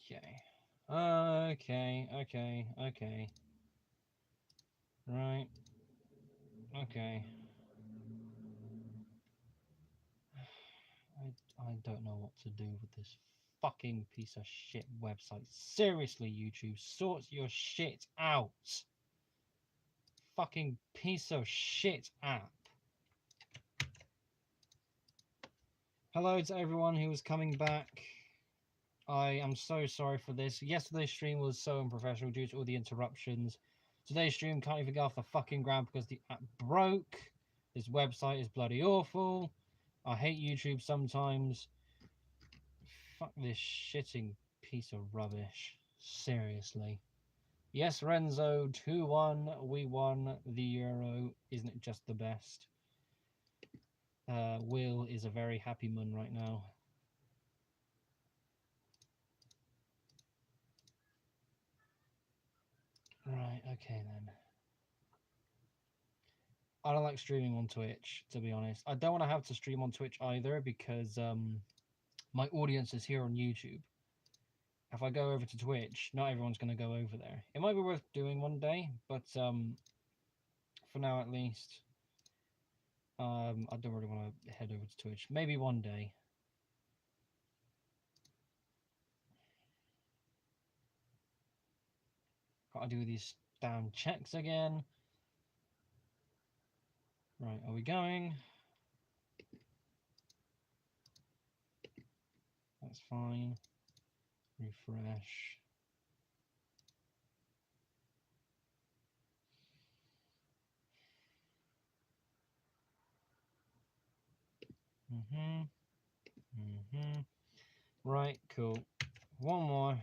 Okay. Right. Okay. I don't know what to do with this fucking piece of shit website. Seriously, YouTube, sort your shit out. Fucking piece of shit app. Hello to everyone who is coming back. I am so sorry for this. Yesterday's stream was so unprofessional due to all the interruptions. Today's stream can't even get off the fucking ground because the app broke. This website is bloody awful. I hate YouTube sometimes. Fuck this shitting piece of rubbish. Seriously. Yes, Renzo, 2-1. We won the Euro. Isn't it just the best? Will is a very happy man right now. Right, okay then. I don't like streaming on Twitch, to be honest. I don't want to have to stream on Twitch either because my audience is here on YouTube. If I go over to Twitch, not everyone's going to go over there. It might be worth doing one day, but for now at least, I don't really want to head over to Twitch. Maybe one day. Got to do these damn checks again. Right, are we going? That's fine. Refresh. Right, cool. One more.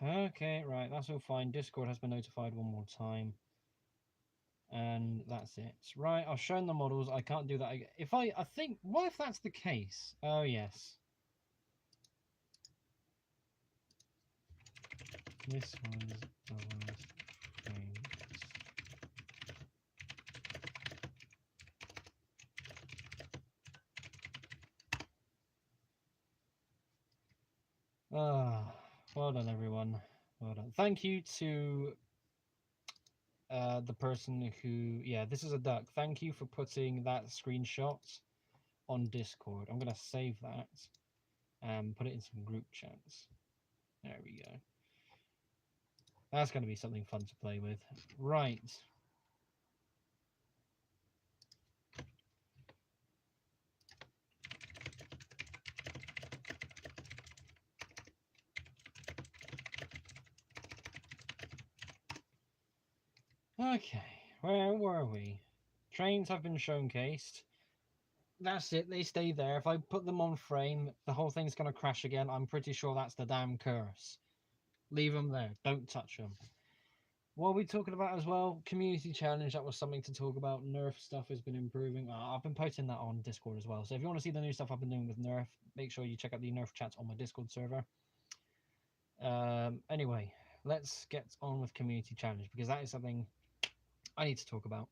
Okay, right, that's all fine. Discord has been notified one more time. And that's it. Right, I've shown the models. I can't do that again. If I think, what if that's the case? Oh, yes. This one's the last thing. Well done, everyone. Well done. Thank you to the person who, yeah, this is a duck. Thank you for putting that screenshot on Discord. I'm gonna save that and put it in some group chats. There we go. That's gonna be something fun to play with. Right. Okay, where were we? Trains have been showcased. That's it, they stay there. If I put them on frame, the whole thing's going to crash again. I'm pretty sure that's the damn curse. Leave them there. Don't touch them. What are we talking about as well? Community challenge, that was something to talk about. Nerf stuff has been improving. I've been posting that on Discord as well. So if you want to see the new stuff I've been doing with Nerf, make sure you check out the Nerf chats on my Discord server. Anyway, let's get on with community challenge because that is something I need to talk about.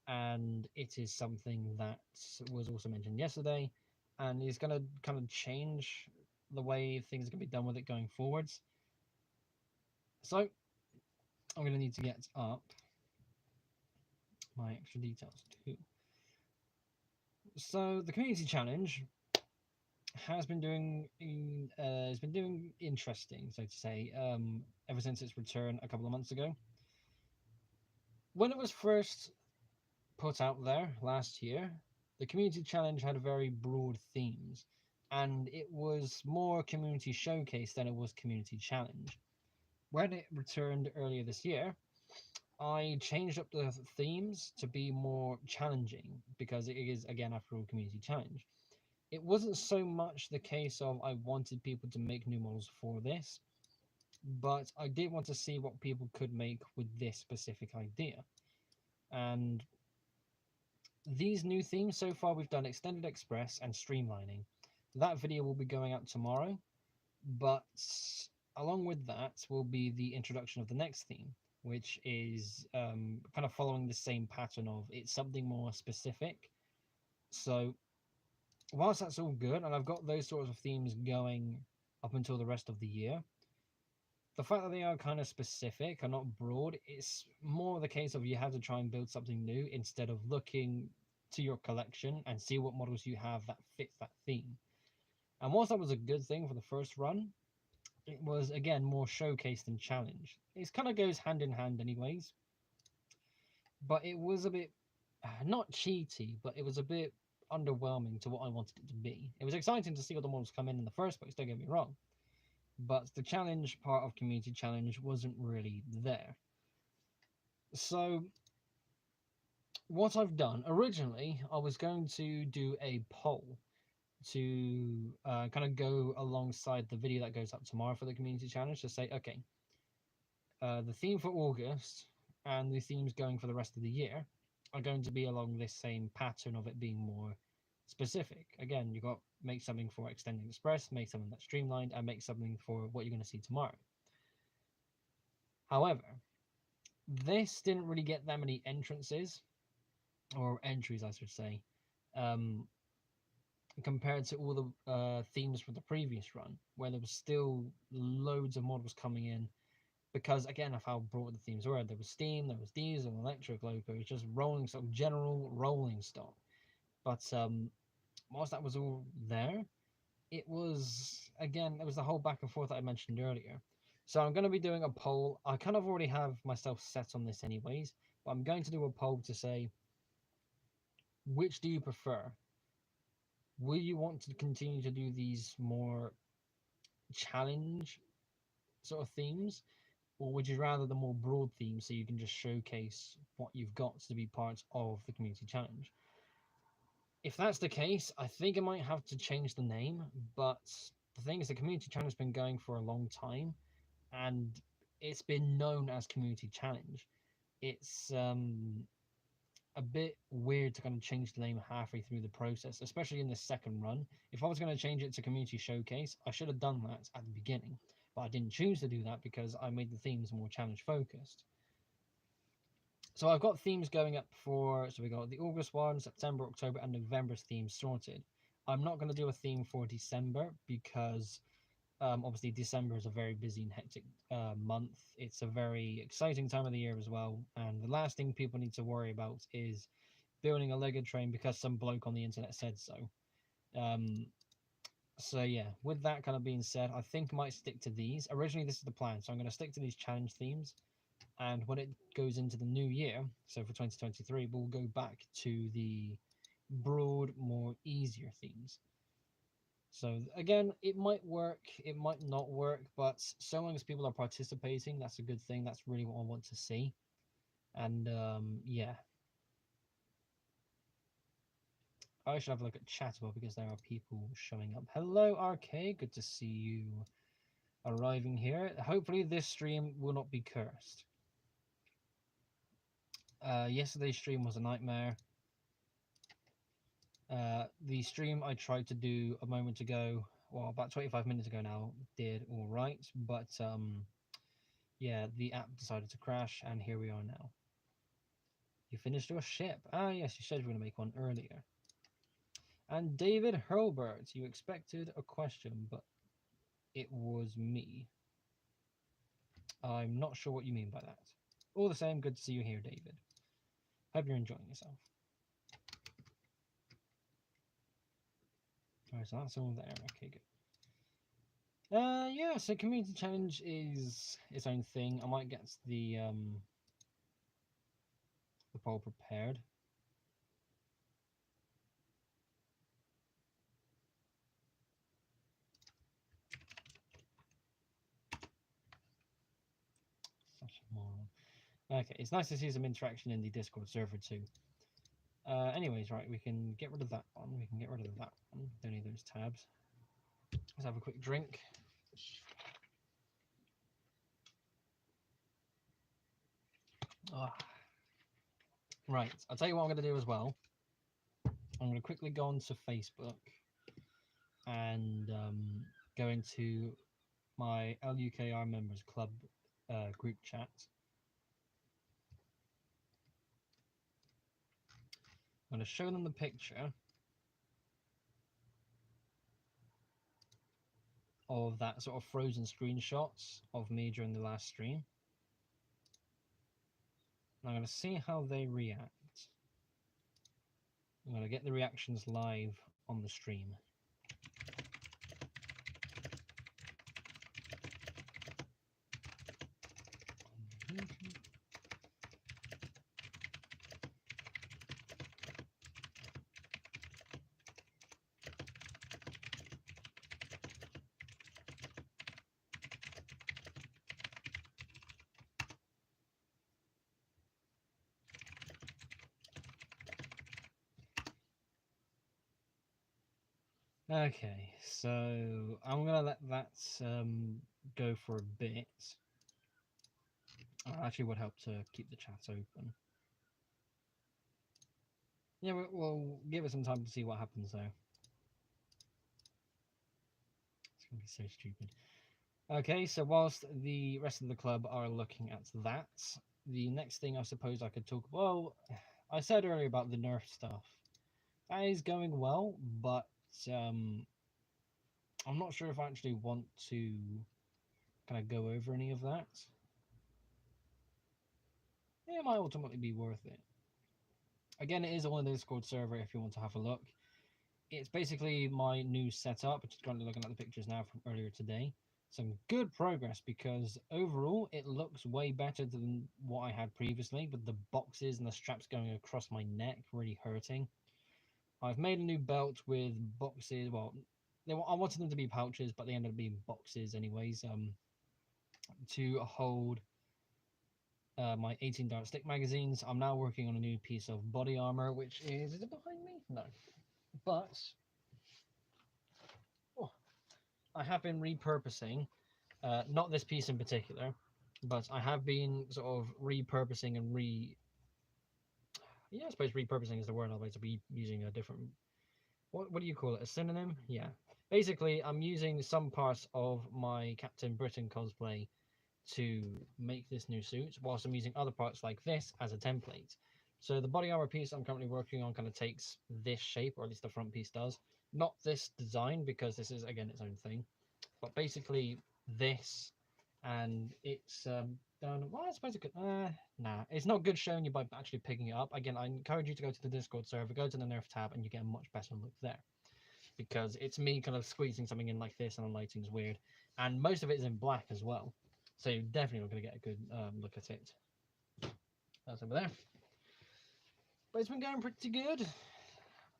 And it is something that was also mentioned yesterday and is going to kind of change the way things are going to be done with it going forwards. So I'm going to need to get up my extra details too. So the community challenge has been doing interesting, so to say, ever since its return a couple of months ago. When it was first put out there last year, the community challenge had very broad themes, and it was more community showcase than it was community challenge. When it returned earlier this year, I changed up the themes to be more challenging because it is, again, after all, community challenge. It wasn't so much the case of I wanted people to make new models for this, but I did want to see what people could make with this specific idea. And these new themes, so far we've done Extended Express and Streamlining. That video will be going out tomorrow, but along with that will be the introduction of the next theme, which is kind of following the same pattern of it's something more specific. So whilst that's all good, and I've got those sorts of themes going up until the rest of the year, the fact that they are kind of specific and not broad, it's more the case of you have to try and build something new instead of looking to your collection and see what models you have that fit that theme. And whilst that was a good thing for the first run, it was again more showcase than challenge. It kind of goes hand in hand anyways, but it was a bit not cheaty, but it was a bit underwhelming to what I wanted it to be. It was exciting to see all the models come in the first place, don't get me wrong, but the challenge part of community challenge wasn't really there. So what I've done originally, I was going to do a poll to kind of go alongside the video that goes up tomorrow for the community challenge to say, okay, the theme for August and the themes going for the rest of the year are going to be along this same pattern of it being more specific. Again, you got make something for Extending Express, make something that's streamlined, and make something for what you're going to see tomorrow. However, this didn't really get that many entrances, or entries, I should say, um, compared to all the themes from the previous run, where there was still loads of models coming in because, again, of how broad the themes were. There was steam, there was diesel, electric, loco, just rolling stock, general rolling stock. But whilst that was all there, it was, again, it was the whole back and forth that I mentioned earlier. So I'm going to be doing a poll. I kind of already have myself set on this anyways, but I'm going to do a poll to say, which do you prefer? Will you want to continue to do these more challenge sort of themes, or would you rather the more broad themes so you can just showcase what you've got to be part of the community challenge? If that's the case, I think I might have to change the name, but the thing is the community challenge has been going for a long time and it's been known as community challenge. It's a bit weird to kind of change the name halfway through the process, especially in the second run. If I was going to change it to Community Showcase, I should have done that at the beginning, but I didn't choose to do that because I made the themes more challenge focused. So I've got themes going up for, so we got the August one, September, October, and November's themes sorted. I'm not going to do a theme for December because obviously December is a very busy and hectic month. It's a very exciting time of the year as well, and the last thing people need to worry about is building a Lego train because some bloke on the internet said so. So yeah, with that kind of being said, I think I might stick to these. Originally, this is the plan, so I'm going to stick to these challenge themes, and when it goes into the new year, so for 2023, we'll go back to the broad, more easier themes. So again, it might work, it might not work, but so long as people are participating, that's a good thing. That's really what I want to see. And yeah, I should have a look at chat as well because there are people showing up. Hello, RK, good to see you arriving here. Hopefully this stream will not be cursed. Yesterday's stream was a nightmare. The stream I tried to do a moment ago, well, about 25 minutes ago now, did all right, but yeah, the app decided to crash, and here we are now. You finished your ship. Ah, yes, you said you were going to make one earlier. And David Hurlbert, you expected a question, but it was me. I'm not sure what you mean by that. All the same, good to see you here, David. Hope you're enjoying yourself. Alright, so that's all there. Okay, good. Yeah, so community challenge is its own thing. I might get the poll prepared. Such a moron. Okay, it's nice to see some interaction in the Discord server too. Anyways, right, we can get rid of that one. We can get rid of that one. Don't need those tabs. Let's have a quick drink. Ah. Right, I'll tell you what I'm going to do as well. I'm going to quickly go onto Facebook and go into my LUKR members club group chat. I'm going to show them the picture of that sort of frozen screenshots of me during the last stream. I'm going to see how they react. I'm going to get the reactions live on the stream. Okay, so I'm gonna let that go for a bit. Actually would help to keep the chat open. Yeah, we'll give it some time to see what happens though. It's gonna be so stupid. Okay, so whilst the rest of the club are looking at that, the next thing I suppose I could talk. Well, I said earlier about the nerf stuff. That is going well, but I'm not sure if I actually want to kind of go over any of that. It might ultimately be worth it. Again, it is on the Discord server if you want to have a look. It's basically my new setup. I'm just currently looking at the pictures now from earlier today. Some good progress because overall it looks way better than what I had previously, with the boxes and the straps going across my neck really hurting. I've made a new belt with boxes. Well, I wanted them to be pouches, but they ended up being boxes anyways. To hold my 18 dart stick magazines. I'm now working on a new piece of body armor, which is it behind me? No, but oh, I have been repurposing, not this piece in particular, but I have been sort of repurposing and yeah, I suppose repurposing is the word. I'll be using a different, what do you call it? A synonym? Yeah. Basically, I'm using some parts of my Captain Britain cosplay to make this new suit, whilst I'm using other parts like this as a template. So the body armor piece I'm currently working on kind of takes this shape, or at least the front piece does. Not this design, because this is, again, its own thing. But basically this, and it's done. Well, I suppose it could. Nah, it's not good showing you by actually picking it up. Again, I encourage you to go to the Discord server, go to the Nerf tab, and you get a much better look there. Because it's me kind of squeezing something in like this, and the lighting's weird. And most of it is in black as well. So you're definitely not going to get a good look at it. That's over there. But it's been going pretty good.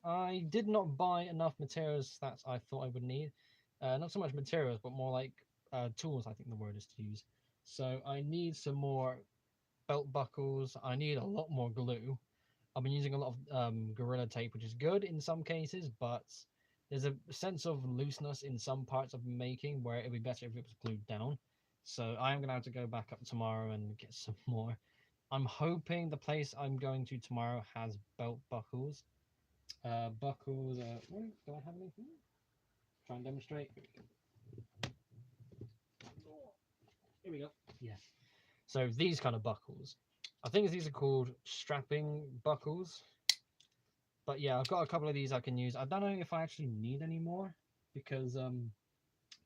I did not buy enough materials that I thought I would need. Not so much materials, but more like tools, I think the word is to use. So I need some more belt buckles. I need a lot more glue. I've been using a lot of Gorilla Tape, which is good in some cases, but there's a sense of looseness in some parts of making where it'd be better if it was glued down. So I am going to have to go back up tomorrow and get some more. I'm hoping the place I'm going to tomorrow has belt buckles. Buckles, do I have anything? Try and demonstrate. Here we go. Yeah. So these kind of buckles. I think these are called strapping buckles. But yeah, I've got a couple of these I can use. I don't know if I actually need any more, because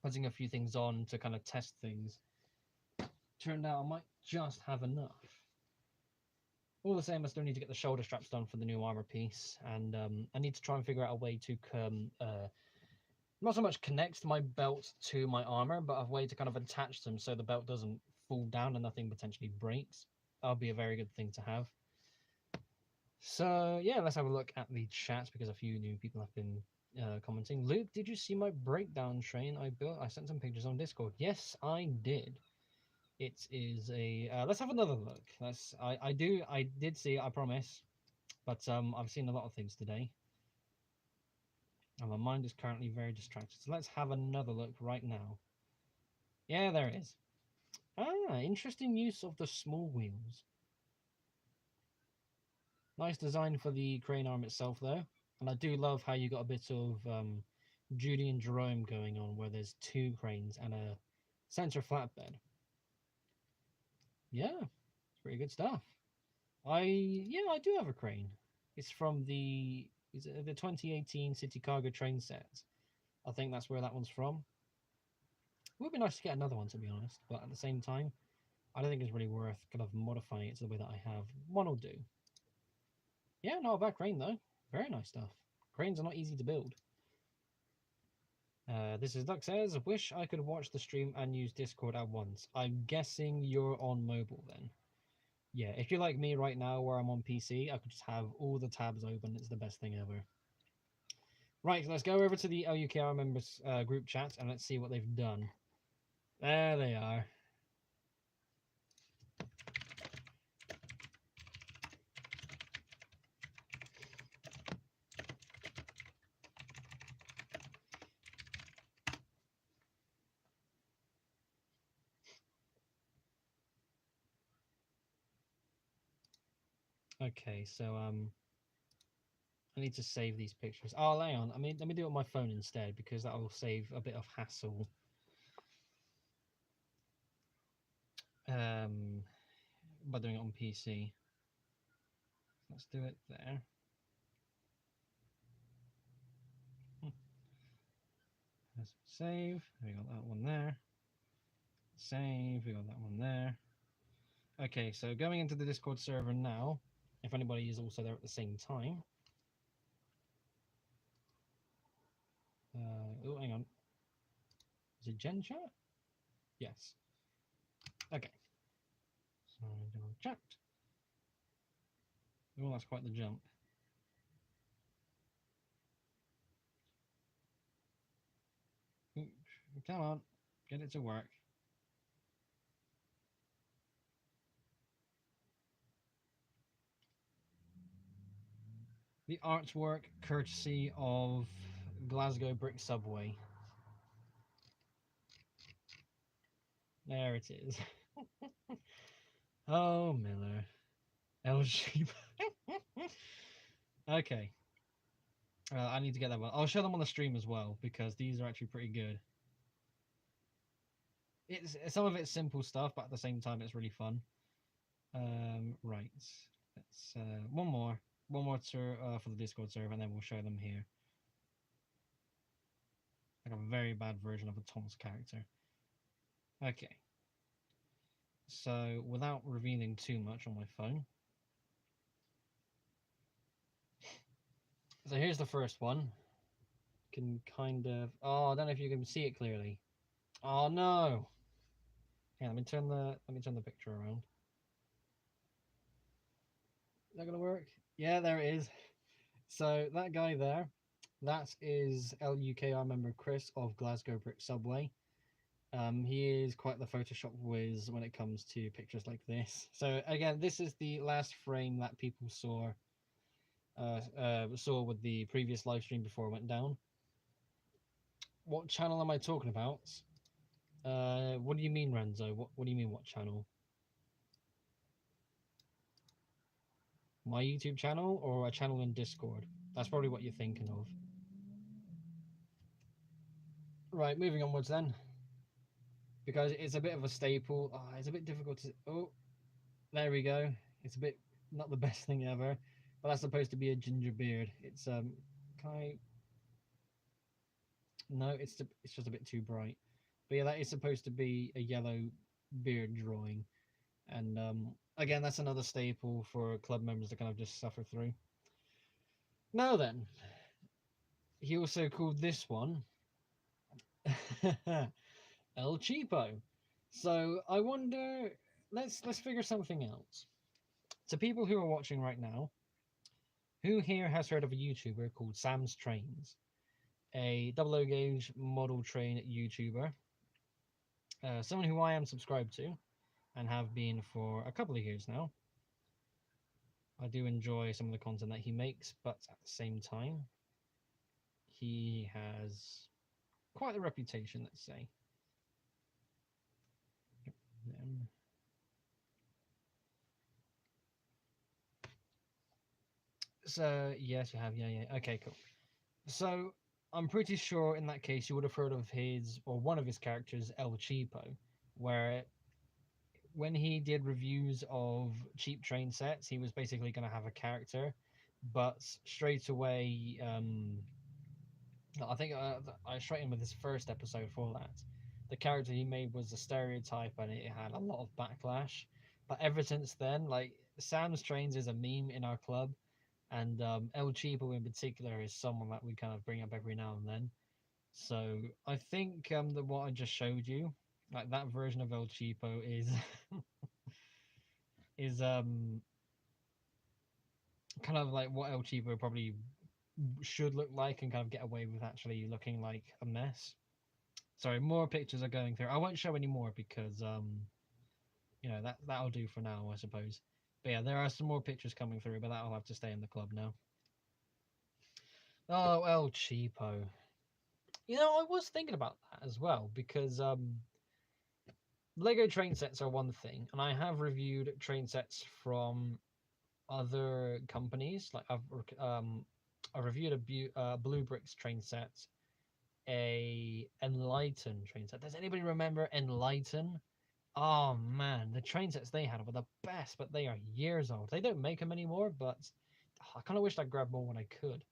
putting a few things on to kind of test things turned out I might just have enough. All the same, I still need to get the shoulder straps done for the new armor piece, and I need to try and figure out a way to not so much connect my belt to my armor, but a way to kind of attach them so the belt doesn't fall down and nothing potentially breaks. That would be a very good thing to have. So yeah, let's have a look at the chat, because a few new people have been commenting. Luke, did you see my breakdown train I built? I sent some pictures on Discord. Yes, I did. It is a. Let's have another look. I did see it, I promise, but I've seen a lot of things today, and my mind is currently very distracted. So let's have another look right now. Yeah, there it is. Ah, interesting use of the small wheels. Nice design for the crane arm itself, though. And I do love how you got a bit of Judy and Jerome going on, where there's two cranes and a center flatbed. Yeah, it's pretty good stuff. I do have a crane. It's from the 2018 City Cargo train set. I think that's where that one's from. It would be nice to get another one, to be honest, but at the same time, I don't think it's really worth kind of modifying it to the way that I have. One will do. Yeah, not a bad crane though. Very nice stuff. Cranes are not easy to build. This is Duck says, wish I could watch the stream and use Discord at once. I'm guessing you're on mobile then. Yeah, if you're like me right now where I'm on PC, I could just have all the tabs open. It's the best thing ever. Right, let's go over to the LUKR members group chat and let's see what they've done. There they are. Okay, so I need to save these pictures. Oh, hang on. I mean, let me do it on my phone instead because that will save a bit of hassle. By doing it on PC. Let's do it there. Let's save. We got that one there. Save. We got that one there. Okay, so going into the Discord server now. If anybody is also there at the same time. Oh, hang on. Is it Gen Chat? Yes. Okay. So do chat. Oh, that's quite the jump. Come on, get it to work. The artwork courtesy of Glasgow Brick Subway. There it is. Oh, Miller. LG. Okay. I need to get that one. I'll show them on the stream as well because these are actually pretty good. It's some of it's simple stuff, but at the same time, it's really fun. Right. Let's one more for the Discord server, and then we'll show them here. Like a very bad version of a Thomas character. Okay. So without revealing too much on my phone. So here's the first one. Can kind of I don't know if you can see it clearly. Oh no. Yeah, let me turn the picture around. Is that gonna work? Yeah, there it is. So that guy there, that is LUKR member Chris of Glasgow Brick Subway. He is quite the Photoshop whiz when it comes to pictures like this. So again, this is the last frame that people saw with the previous live stream before it went down. What channel am I talking about? What do you mean, Renzo? What do you mean, what channel? My YouTube channel or a channel in Discord? That's probably what you're thinking of. Right, moving onwards then. Because it's a bit of a staple. Oh, it's a bit difficult to... Oh, there we go. It's a bit... not the best thing ever. But that's supposed to be a ginger beard. It's, can I... No, it's just a bit too bright. But yeah, that is supposed to be a yellow beard drawing. And again, that's another staple for club members to kind of just suffer through. Now then, he also called this one El Cheapo. So I wonder, let's figure something out. To people who are watching right now, who here has heard of a YouTuber called Sam's Trains? A double O gauge model train YouTuber. Someone who I am subscribed to. and have been for a couple of years now. I do enjoy some of the content that he makes, but at the same time, he has quite a reputation, let's say. So, yes, you have. Yeah, yeah. Okay, cool. So, I'm pretty sure in that case you would have heard of his, or one of his characters, El Cheapo, where when he did reviews of cheap train sets, he was basically going to have a character, but straight away, I think I straight in with his first episode for that. The character he made was a stereotype, and it had a lot of backlash. But ever since then, like Sam's Trains is a meme in our club, and El Cheapo in particular is someone that we kind of bring up every now and then. So I think that what I just showed you, like that version of El Cheapo, is is kind of like what El Cheapo probably should look like and kind of get away with actually looking like a mess. Sorry, more pictures are going through. I won't show any more because that'll do for now, I suppose. But yeah, there are some more pictures coming through, but that'll have to stay in the club now. Oh, El Cheapo. I was thinking about that as well because Lego train sets are one thing, and I have reviewed train sets from other companies. Like I reviewed a Blue Bricks train set, a Enlighten train set. Does anybody remember Enlighten? Oh man, the train sets they had were the best, but they are years old. They don't make them anymore, but I kind of wished I'd grabbed more when I could.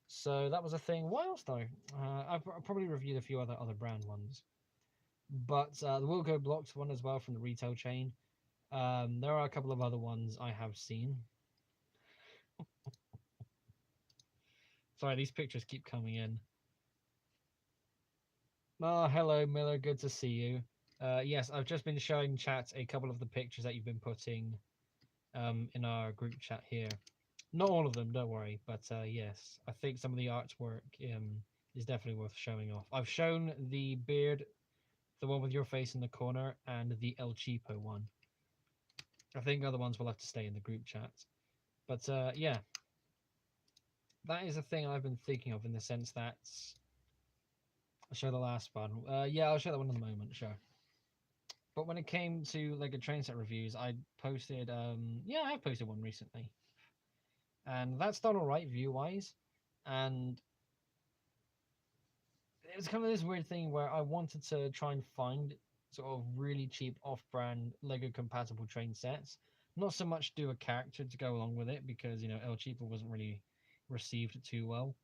So that was a thing. What else though? I've probably reviewed a few other brand ones, but the Wilco Blocks one as well from the retail chain. There are a couple of other ones I have seen. Sorry, these pictures keep coming in. Oh, hello, Miller. Good to see you. Yes, I've just been showing chat a couple of the pictures that you've been putting in our group chat here. Not all of them, don't worry. But yes, I think some of the artwork is definitely worth showing off. I've shown the beard, the one with your face in the corner, and the El Cheapo one. I think other ones will have to stay in the group chat. But yeah, that is a thing I've been thinking of in the sense that I'll show the last one. Yeah, I'll show that one in a moment, sure. But when it came to Lego train set reviews, I posted, yeah, I have posted one recently. And that's done all right view-wise. And it was kind of this weird thing where I wanted to try and find sort of really cheap off-brand Lego compatible train sets. Not so much do a character to go along with it because, El Cheapo wasn't really received too well.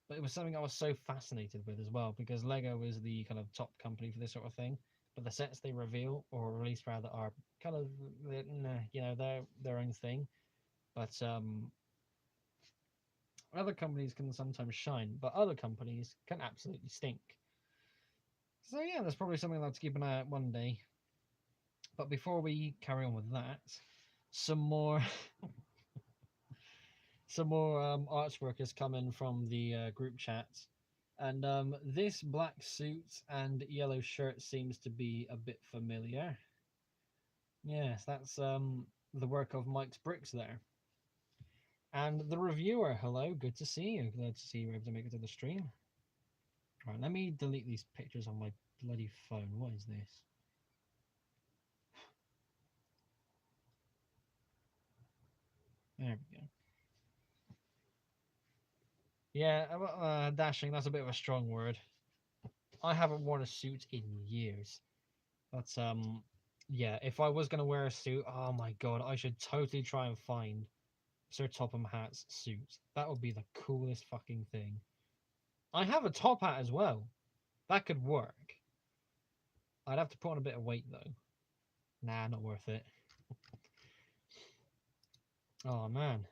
But it was something I was so fascinated with as well because Lego is the kind of top company for this sort of thing. But the sets they reveal or release rather are kind of they're their own thing. But other companies can sometimes shine, but other companies can absolutely stink. So yeah, there's probably something I'll have to keep an eye out one day. But before we carry on with that, some more artwork has come in from the group chat. And this black suit and yellow shirt seems to be a bit familiar. Yes, that's the work of Mike's Bricks there. And the reviewer, hello, good to see you. Glad to see you were able to make it to the stream. Right, let me delete these pictures on my bloody phone. What is this? There we go. Yeah, dashing, that's a bit of a strong word. I haven't worn a suit in years. But yeah, if I was going to wear a suit, oh my god, I should totally try and find Sir Topham Hatt's suit. That would be the coolest fucking thing. I have a top hat as well. That could work. I'd have to put on a bit of weight though. Nah, not worth it. Oh man.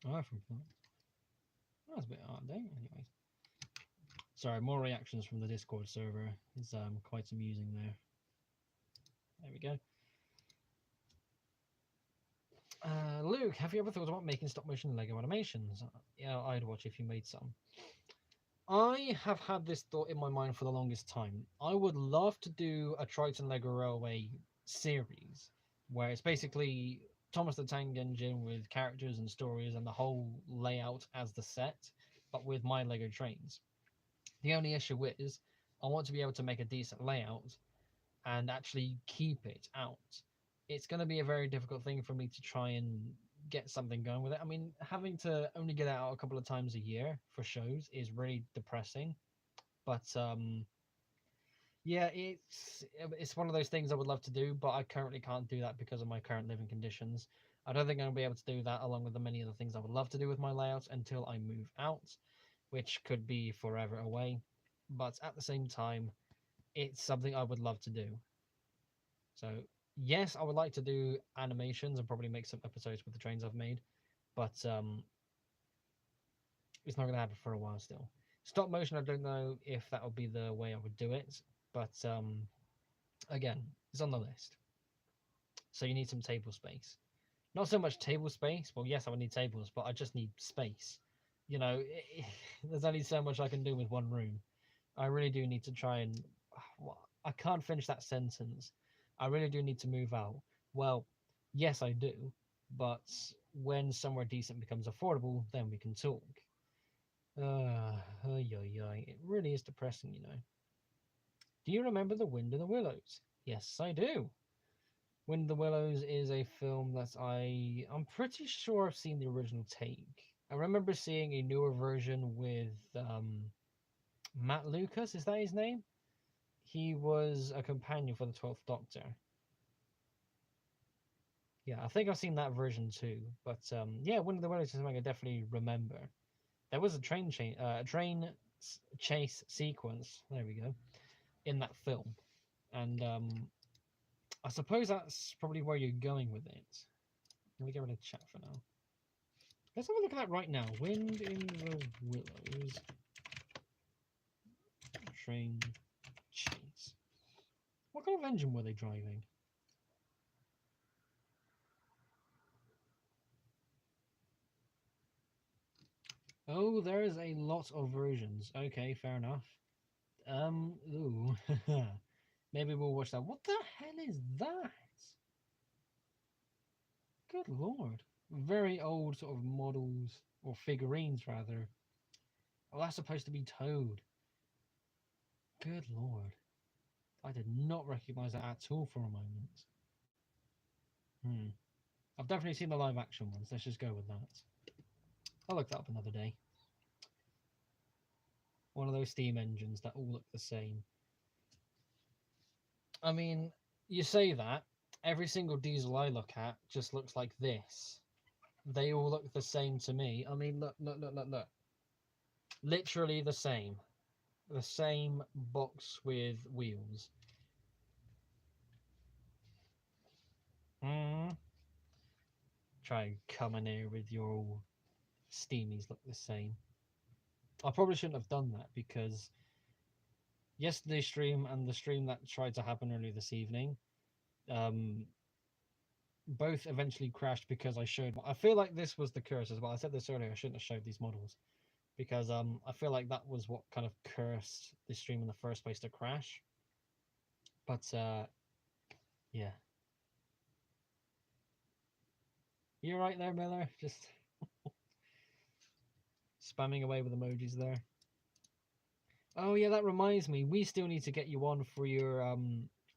Oh, that's a bit out of date. Anyways, sorry. More reactions from the Discord server. It's quite amusing there. There we go. Luke, have you ever thought about making stop motion Lego animations? Yeah, I'd watch if you made some. I have had this thought in my mind for the longest time. I would love to do a Triton Lego Railway series where it's basically Thomas the Tank Engine with characters and stories and the whole layout as the set, but with my Lego trains. The only issue is I want to be able to make a decent layout and actually keep it out. It's going to be a very difficult thing for me to try and get something going with it. I mean, having to only get it out a couple of times a year for shows is really depressing. But yeah, it's one of those things I would love to do, but I currently can't do that because of my current living conditions. I don't think I'll be able to do that along with the many other things I would love to do with my layouts until I move out, which could be forever away. But at the same time, it's something I would love to do. So yes, I would like to do animations and probably make some episodes with the trains I've made, but it's not going to happen for a while still. Stop motion, I don't know if that would be the way I would do it, but again, it's on the list. So you need some table space. Not so much table space. Well, yes, I would need tables, but I just need space. You know, there's only so much I can do with one room. I really do need to try and. Well, I can't finish that sentence. I really do need to move out. Well, yes, I do. But when somewhere decent becomes affordable, then we can talk. It really is depressing, you know. Do you remember The Wind in the Willows? Yes, I do. Wind in the Willows is a film that I'm pretty sure I've seen the original take. I remember seeing a newer version with Matt Lucas. Is that his name? He was a companion for the 12th Doctor. Yeah, I think I've seen that version too. But yeah, Wind in the Willows is something I definitely remember. There was a train chase sequence. There we go, in that film, and I suppose that's probably where you're going with it. Let me get rid of chat for now. Let's have a look at that right now. Wind in the Willows train chase. What kind of engine were they driving? Oh, there is a lot of versions. Okay, fair enough. Ooh. Maybe we'll watch that. What the hell is that? Good lord. Very old sort of models, or figurines rather. Oh, that's supposed to be Toad. Good lord. I did not recognize that at all for a moment. Hmm. I've definitely seen the live action ones. Let's just go with that. I'll look that up another day. One of those steam engines that all look the same. I mean, you say that, every single diesel I look at just looks like this. They all look the same to me. I mean, look. Literally the same. The same box with wheels. Try and come in here with your all steamies look the same. I probably shouldn't have done that because yesterday's stream and the stream that tried to happen earlier this evening, both eventually crashed because I showed. I feel like this was the curse as well. I said this earlier. I shouldn't have showed these models because I feel like that was what kind of cursed the stream in the first place to crash. But yeah, you're right there, Miller. Just spamming away with emojis there. Oh yeah, that reminds me. We still need to get you on for your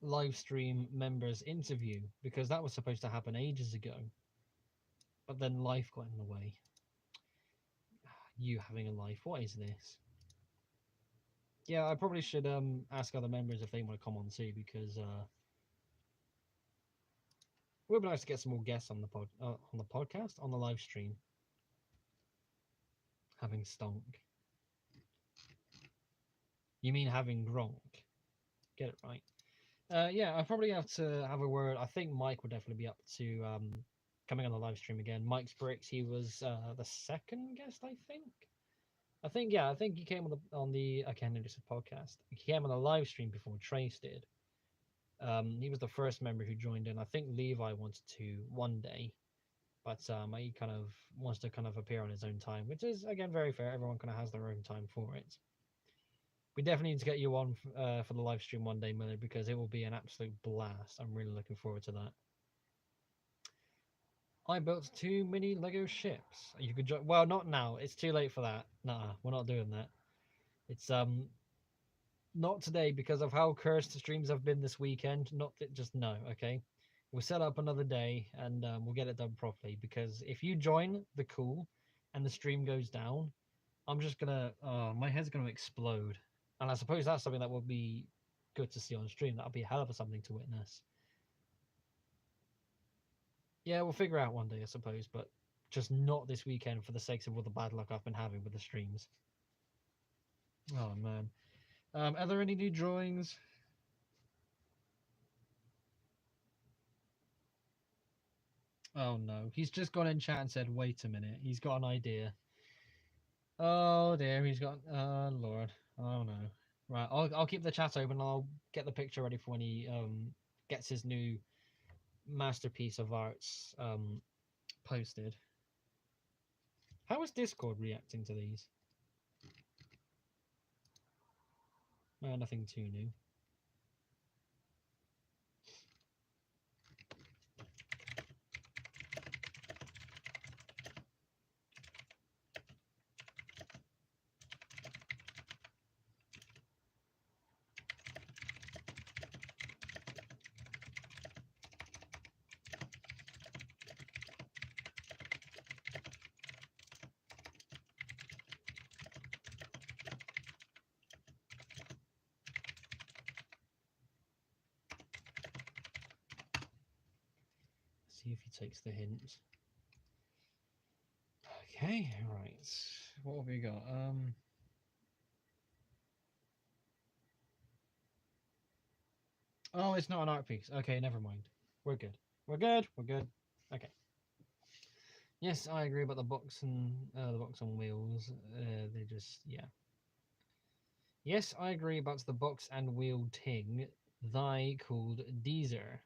live stream members interview because that was supposed to happen ages ago. But then life got in the way. You having a life. What is this? Yeah, I probably should ask other members if they want to come on too because it would be nice to get some more guests on the podcast, on the live stream. Having stonk. You mean having Gronk? Get it right. Yeah, I probably have to have a word. I think Mike would definitely be up to coming on the live stream again. Mike's Bricks, he was the second guest, I think. I think he came on the I can't notice a podcast. He came on the live stream before Trace did. He was the first member who joined in. I think Levi wanted to one day, but he kind of wants to kind of appear on his own time, which is again very fair. Everyone kind of has their own time for it. We definitely need to get you on for the live stream one day, Miller, because it will be an absolute blast. I'm really looking forward to that. I built 2 mini Lego ships. You could join. Well, not now. It's too late for that. Nah, we're not doing that. It's not today because of how cursed the streams have been this weekend. Not just no. Okay, we'll set up another day and we'll get it done properly. Because if you join the call and the stream goes down, I'm just gonna. My head's gonna explode. And I suppose that's something that would be good to see on stream. That'll be a hell of a something to witness. Yeah, we'll figure out one day, I suppose, but just not this weekend for the sake of all the bad luck I've been having with the streams. Oh man. Are there any new drawings? Oh no, he's just gone in chat and said, "Wait a minute, he's got an idea." Oh dear, he's got. Oh Lord. Oh no. Right, I'll keep the chat open. I'll get the picture ready for when he gets his new masterpiece of arts posted. How is Discord reacting to these? Nothing too new. See if he takes the hint. Okay, right. What have we got? Oh, it's not an art piece. Okay, never mind. We're good. We're good. We're good. Okay. Yes, I agree about the box and the box on wheels. They just Yes, I agree about the box and wheel ting. Thy called Deezer.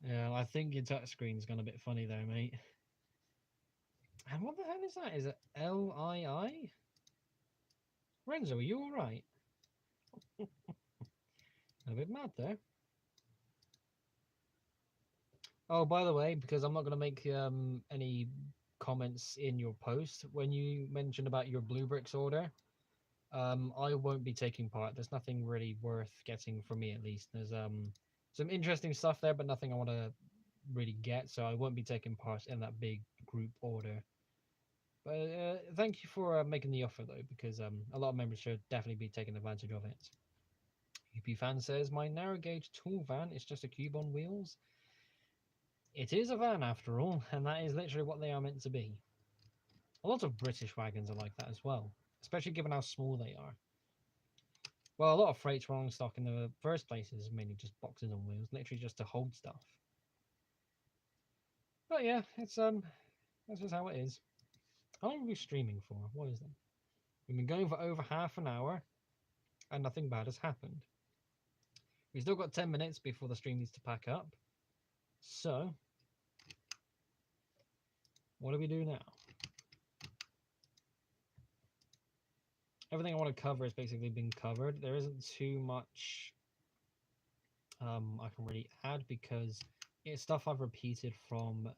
Yeah, I think your touchscreen's gone a bit funny there, mate. And what the hell is that? Is it LII? Renzo, are you alright? A bit mad there. Oh, by the way, because I'm not going to make any comments in your post, when you mentioned about your Blue Bricks order, I won't be taking part. There's nothing really worth getting for me, at least. There's some interesting stuff there, but nothing I want to really get, so I won't be taking part in that big group order. But thank you for making the offer, though, because a lot of members should definitely be taking advantage of it. UP fan says, my narrow gauge tool van is just a cube on wheels. It is a van after all, and that is literally what they are meant to be. A lot of British wagons are like that as well, especially given how small they are. Well, a lot of freight rolling stock in the first place is mainly just boxes on wheels, literally just to hold stuff. But yeah, it's that's just how it is. How long are we streaming for? What is that? We've been going for over half an hour, and nothing bad has happened. We've still got 10 minutes before the stream needs to pack up. So, what do we do now? Everything I want to cover has basically been covered. There isn't too much I can really add because it's stuff I've repeated from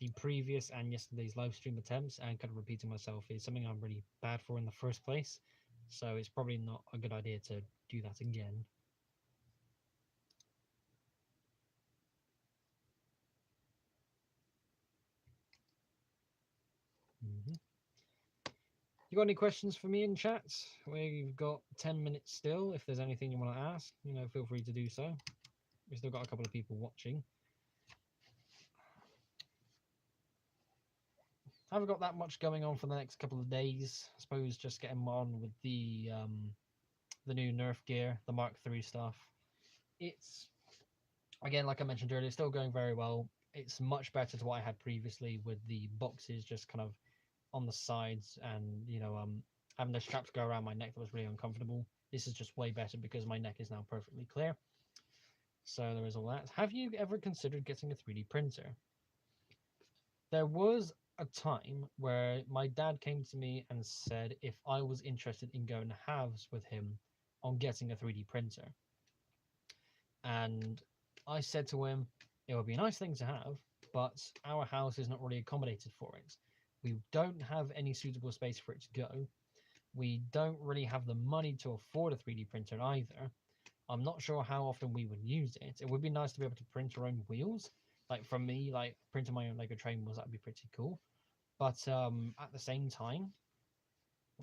the previous and yesterday's live stream attempts, and kind of repeating myself is something I'm really bad for in the first place. So it's probably not a good idea to do that again. You got any questions for me in chat? We've got 10 minutes still. If there's anything you want to ask, feel free to do so. We've still got a couple of people watching. I haven't got that much going on for the next couple of days. I suppose just getting on with the new Nerf gear, the Mark III stuff. It's, again, like I mentioned earlier, still going very well. It's much better to what I had previously with the boxes just kind of on the sides and, having the straps go around my neck that was really uncomfortable. This is just way better because my neck is now perfectly clear. So there is all that. Have you ever considered getting a 3D printer? There was a time where my dad came to me and said if I was interested in going halves with him on getting a 3D printer. And I said to him, it would be a nice thing to have, but our house is not really accommodated for it. We don't have any suitable space for it to go. We don't really have the money to afford a 3D printer either. I'm not sure how often we would use it. It would be nice to be able to print our own wheels. Like for me, like printing my own Lego train wheels, that'd be pretty cool. But at the same time,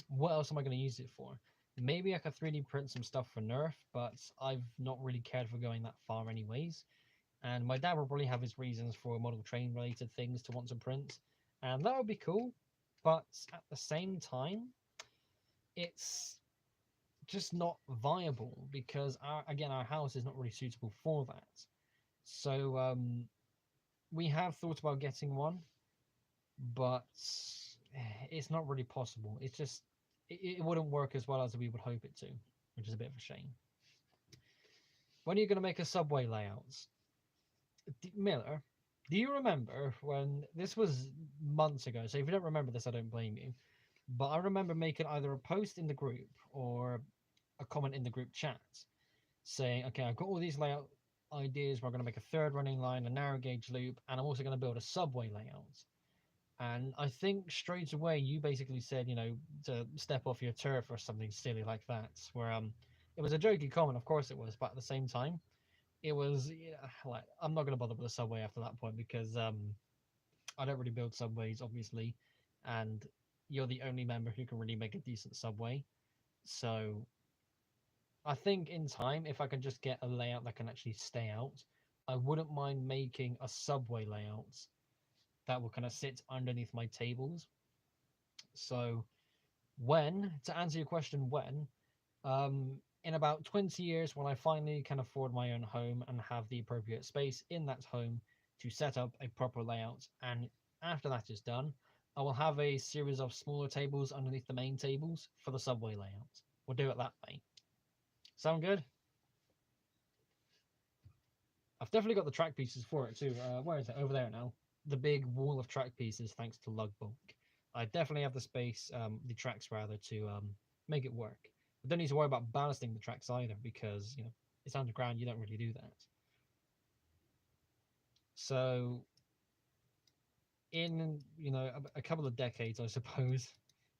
what else am I going to use it for? Maybe I could 3D print some stuff for Nerf, but I've not really cared for going that far anyways. And my dad will probably have his reasons for model train related things to want to print, and that would be cool. But at the same time, it's just not viable because our house is not really suitable for that. So we have thought about getting one, but it's not really possible. It's just it wouldn't work as well as we would hope it to, which is a bit of a shame. When are you going to make a subway layout? Miller, do you remember when this was months ago? So if you don't remember this, I don't blame you. But I remember making either a post in the group or a comment in the group chat saying, okay, I've got all these layout ideas. We're going to make a third running line, a narrow gauge loop, and I'm also going to build a subway layout. And I think straight away you basically said, to step off your turf or something silly like that. Where it was a jokey comment, of course it was, but at the same time, it was like I'm not gonna bother with the subway after that point because I don't really build subways, obviously, and you're the only member who can really make a decent subway. So I think in time, if I can just get a layout that can actually stay out, I wouldn't mind making a subway layout that will kind of sit underneath my tables. So to answer your question, in about 20 years, when I finally can afford my own home and have the appropriate space in that home to set up a proper layout, and after that is done, I will have a series of smaller tables underneath the main tables for the subway layout. We'll do it that way. Sound good? I've definitely got the track pieces for it too. Where is it? Over there now. The big wall of track pieces, thanks to Lugbulk. I definitely have the space, the tracks rather, to make it work. I don't need to worry about ballasting the tracks either because it's underground. You don't really do that. So, in a couple of decades, I suppose,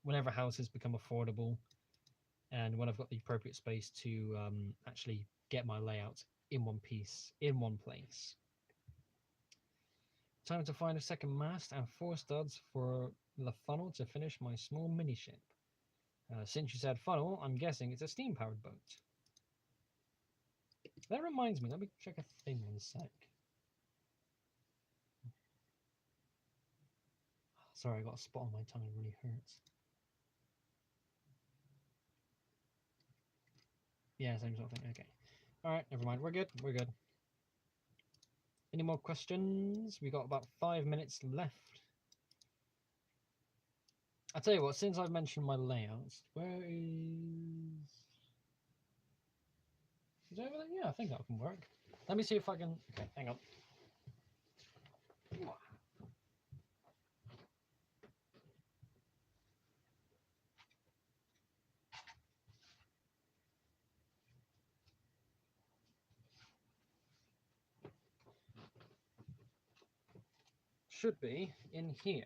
whenever houses become affordable, and when I've got the appropriate space to actually get my layout in one piece, in one place. Time to find a second mast and 4 studs for the funnel to finish my small mini ship. Since you said funnel, I'm guessing it's a steam-powered boat. That reminds me, let me check a thing one sec. Sorry, I got a spot on my tongue, it really hurts. Yeah, same sort of thing, okay. Alright, never mind, we're good, we're good. Any more questions? We got about 5 minutes left. I'll tell you what, since I've mentioned my layouts, where is it over there? Yeah, I think that can work. Let me see if I can. Okay, hang on. Should be in here.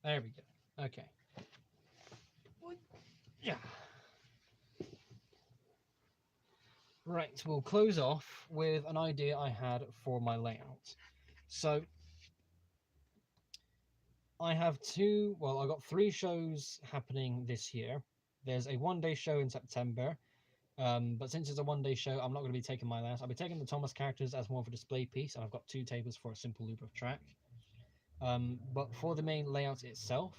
There we go. Okay. Yeah. Right, we'll close off with an idea I had for my layout. So I have I got 3 shows happening this year. There's a 1-day show in September, but since it's a 1-day show, I'm not going to be taking my layout. I'll be taking the Thomas characters as more of a display piece, and I've got 2 tables for a simple loop of track. But for the main layout itself,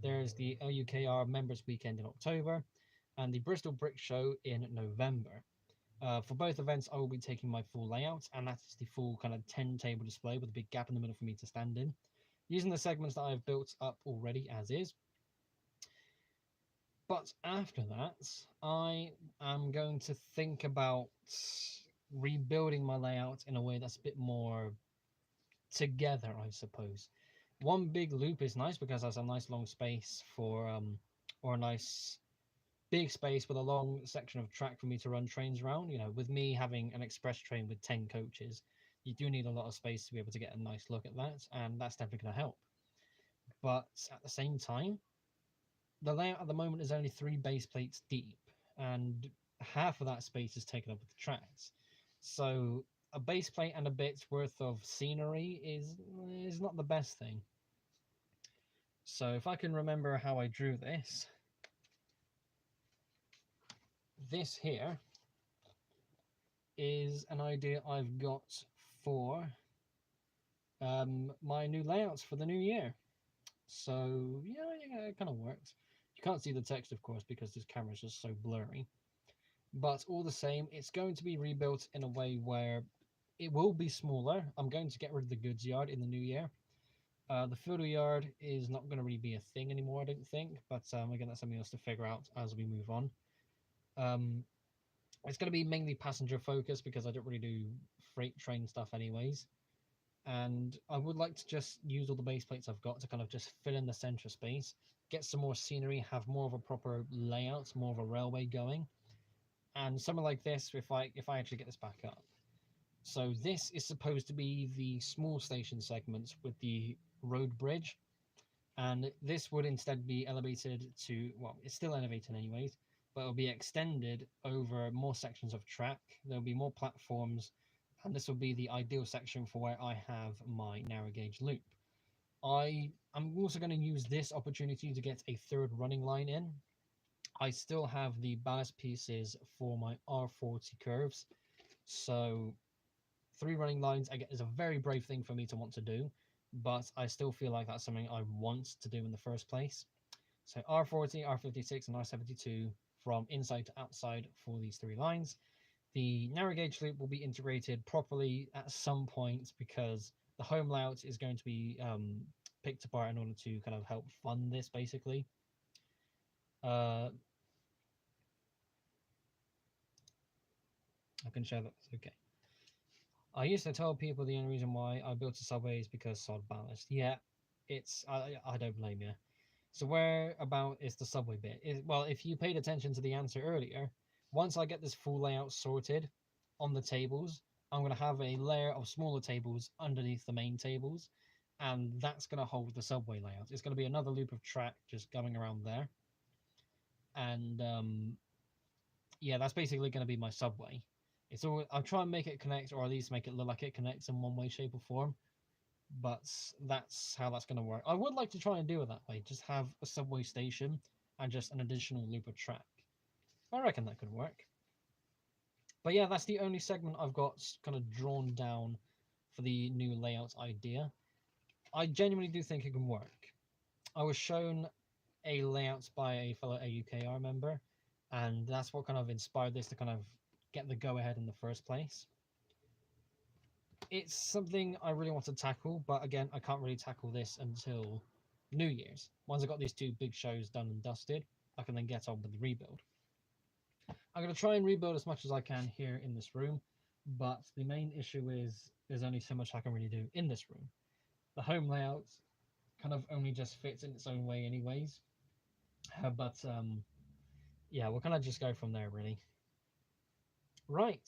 there's the LUKR Members Weekend in October, and the Bristol Brick Show in November. For both events, I will be taking my full layout, and that's the full kind of 10 table display with a big gap in the middle for me to stand in, using the segments that I've built up already as is. But after that, I am going to think about rebuilding my layout in a way that's a bit more together, I suppose. One big loop is nice because there's a nice long space for, or a nice big space with a long section of track for me to run trains around. You know, with me having an express train with 10 coaches, you do need a lot of space to be able to get a nice look at that, and that's definitely going to help. But at the same time, the layout at the moment is only 3 base plates deep, and half of that space is taken up with the tracks. So a base plate and a bit's worth of scenery is not the best thing. So if I can remember how I drew this, this here is an idea I've got for my new layouts for the new year. So yeah, it kind of works. You can't see the text, of course, because this camera is just so blurry. But all the same, it's going to be rebuilt in a way where it will be smaller. I'm going to get rid of the goods yard in the new year. The photo yard is not going to really be a thing anymore, I don't think. But again, that's something else to figure out as we move on. It's going to be mainly passenger focused because I don't really do freight train stuff anyways. And I would like to just use all the base plates I've got to kind of just fill in the center space, get some more scenery, have more of a proper layout, more of a railway going. And something like this, if I actually get this back up. So this is supposed to be the small station segments with the road bridge, and this would instead be elevated to, well, it's still elevated anyways, but it'll be extended over more sections of track. There'll be more platforms, and this will be the ideal section for where I have my narrow gauge loop. I'm also going to use this opportunity to get a third running line in. I still have the ballast pieces for my R40 curves, so 3 running lines again is a very brave thing for me to want to do, but I still feel like that's something I want to do in the first place. So R40, R56, and R72 from inside to outside for these 3 lines. The narrow gauge loop will be integrated properly at some point because the home layout is going to be picked apart in order to kind of help fund this, basically. I can show that. Okay. I used to tell people the only reason why I built a subway is because sod ballast. Yeah, I don't blame you. So where about is the subway bit? Well, if you paid attention to the answer earlier, once I get this full layout sorted on the tables, I'm going to have a layer of smaller tables underneath the main tables, and that's going to hold the subway layout. It's going to be another loop of track just going around there. And yeah, that's basically going to be my subway. I'll try and make it connect, or at least make it look like it connects in one way, shape, or form. But that's how that's going to work. I would like to try and do it that way. Just have a subway station and just an additional loop of track. I reckon that could work. But yeah, that's the only segment I've got kind of drawn down for the new layout idea. I genuinely do think it can work. I was shown a layout by a fellow AUKR member, and that's what kind of inspired this to kind of get the go-ahead in the first place. It's something I really want to tackle, but again, I can't really tackle this until New Year's. Once I got these 2 big shows done and dusted, I can then get on with the rebuild. I'm going to try and rebuild as much as I can here in this room, but the main issue is there's only so much I can really do in this room. The home layout kind of only just fits in its own way anyways, but yeah, we'll kind of just go from there, really. Right.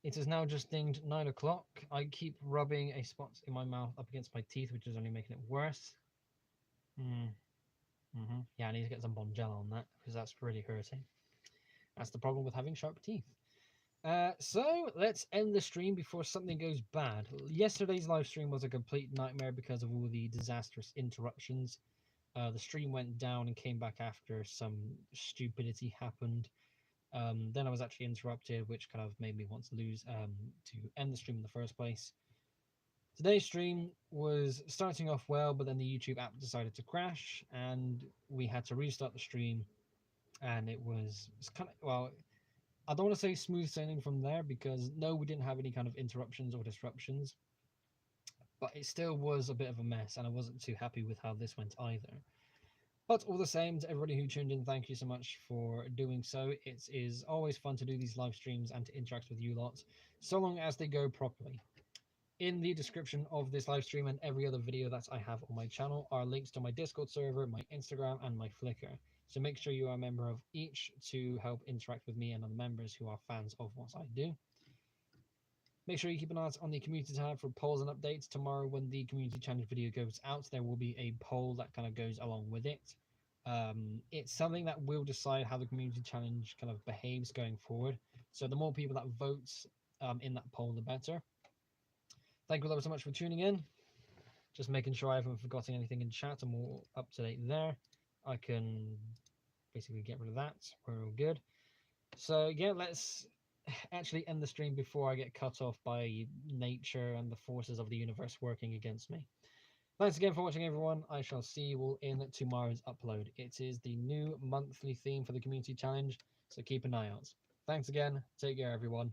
It is now just dinged 9 o'clock. I keep rubbing a spot in my mouth up against my teeth, which is only making it worse. Yeah, I need to get some Bonjela on that because that's really hurting. That's the problem with having sharp teeth. So let's end the stream before something goes bad. Yesterday's live stream was a complete nightmare because of all the disastrous interruptions. The stream went down and came back after some stupidity happened. Then I was actually interrupted, which kind of made me want to end the stream in the first place. Today's stream was starting off well, but then the YouTube app decided to crash, and we had to restart the stream. And it's kind of, well, I don't want to say smooth sailing from there because no, we didn't have any kind of interruptions or disruptions, but it still was a bit of a mess, and I wasn't too happy with how this went either. But all the same, to everybody who tuned in, thank you so much for doing so. It is always fun to do these live streams and to interact with you lot, so long as they go properly. In the description of this live stream and every other video that I have on my channel are links to my Discord server, my Instagram, and my Flickr. So make sure you are a member of each to help interact with me and other members who are fans of what I do. Make sure you keep an eye on the community tab for polls and updates. Tomorrow, when the community challenge video goes out, there will be a poll that kind of goes along with it. It's something that will decide how the community challenge kind of behaves going forward. So the more people that vote in that poll, the better. Thank you all so much for tuning in. Just making sure I haven't forgotten anything in chat. I'm all up to date there. I can basically get rid of that. We're all good. So yeah, let's actually end the stream before I get cut off by nature and the forces of the universe working against me. Thanks again for watching, everyone. I shall see you all in tomorrow's upload. It is the new monthly theme for the community challenge, so keep an eye out. Thanks again. Take care, everyone.